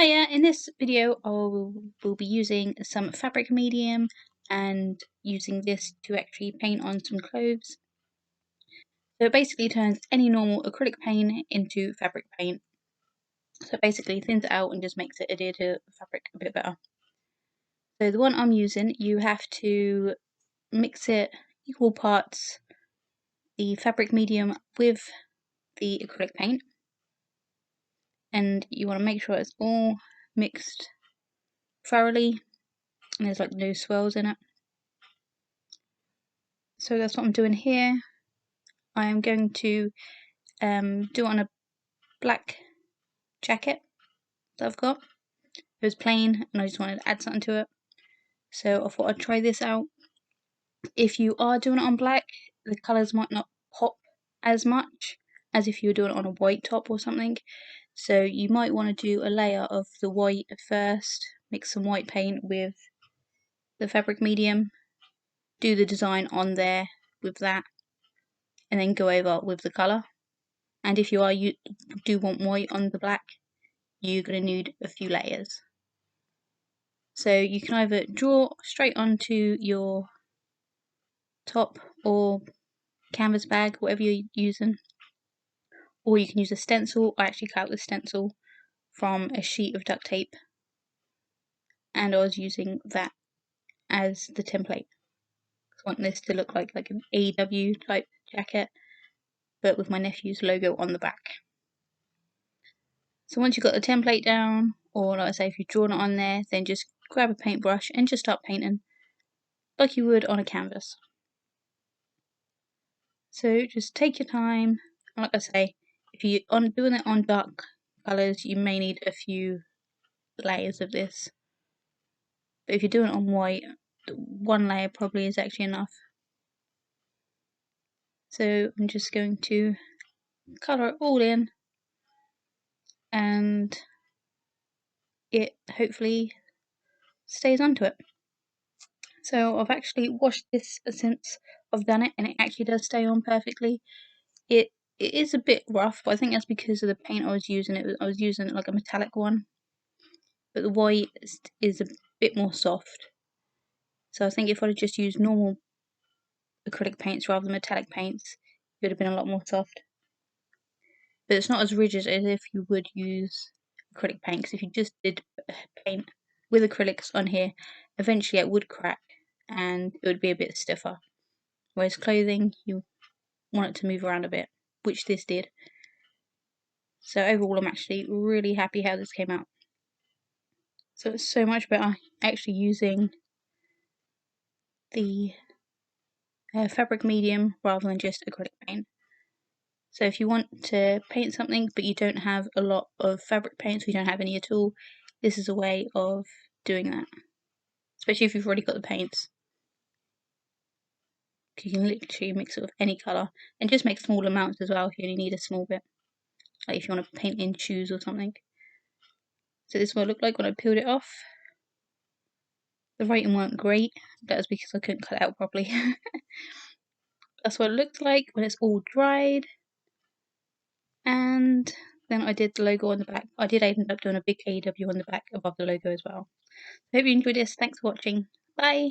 Hiya, in this video we'll be using some fabric medium and using this to actually paint on some clothes. So it basically turns any normal acrylic paint into fabric paint. So it basically thins it out and just makes it adhere to the fabric a bit better. So the one I'm using, you have to mix it equal parts, the fabric medium with the acrylic paint. And you want to make sure it's all mixed thoroughly and there's like no swirls in it. So that's what I'm doing here. I'm going to do it on a black jacket that I've got. It was plain and I just wanted to add something to it. So I thought I'd try this out. If you are doing it on black, the colours might not pop as much as if you were doing it on a white top or something. So you might want to do a layer of the white first, mix some white paint with the fabric medium, do the design on there with that, and then go over with the colour. And if you do want white on the black, you're going to need a few layers. So you can either draw straight onto your top or canvas bag, whatever you're using, or you can use a stencil. I actually cut out the stencil from a sheet of duct tape and I was using that as the template. I want this to look like an AW type jacket, but with my nephew's logo on the back. So once you've got the template down, or like I say, if you've drawn it on there, then just grab a paintbrush and just start painting like you would on a canvas. So just take your time. Like I say, if you're doing it on dark colours, you may need a few layers of this. But if you're doing it on white, one layer probably is actually enough. So I'm just going to colour it all in, and it hopefully stays onto it. So I've actually washed this since I've done it, and it actually does stay on perfectly. It is a bit rough, but I think that's because of the paint I was using. I was using like a metallic one, but the white is a bit more soft. So I think if I'd have just used normal acrylic paints rather than metallic paints, it would have been a lot more soft. But it's not as rigid as if you would use acrylic paint, because if you just did paint with acrylics on here, eventually it would crack and it would be a bit stiffer. Whereas clothing, you want it to move around a bit, which this did. So overall, I'm actually really happy how this came out. So it's so much better actually using the fabric medium rather than just acrylic paint. So if you want to paint something but you don't have a lot of fabric paints, or you don't have any at all, this is a way of doing that. Especially if you've already got the paints. You can literally mix it with any colour, and just make small amounts as well if you only need a small bit. Like if you want to paint in shoes or something. So this is what it looked like when I peeled it off. The writing weren't great, that was because I couldn't cut it out properly. That's what it looked like when it's all dried. And then I did the logo on the back. I did end up doing a big AW on the back above the logo as well. I hope you enjoyed this. Thanks for watching. Bye!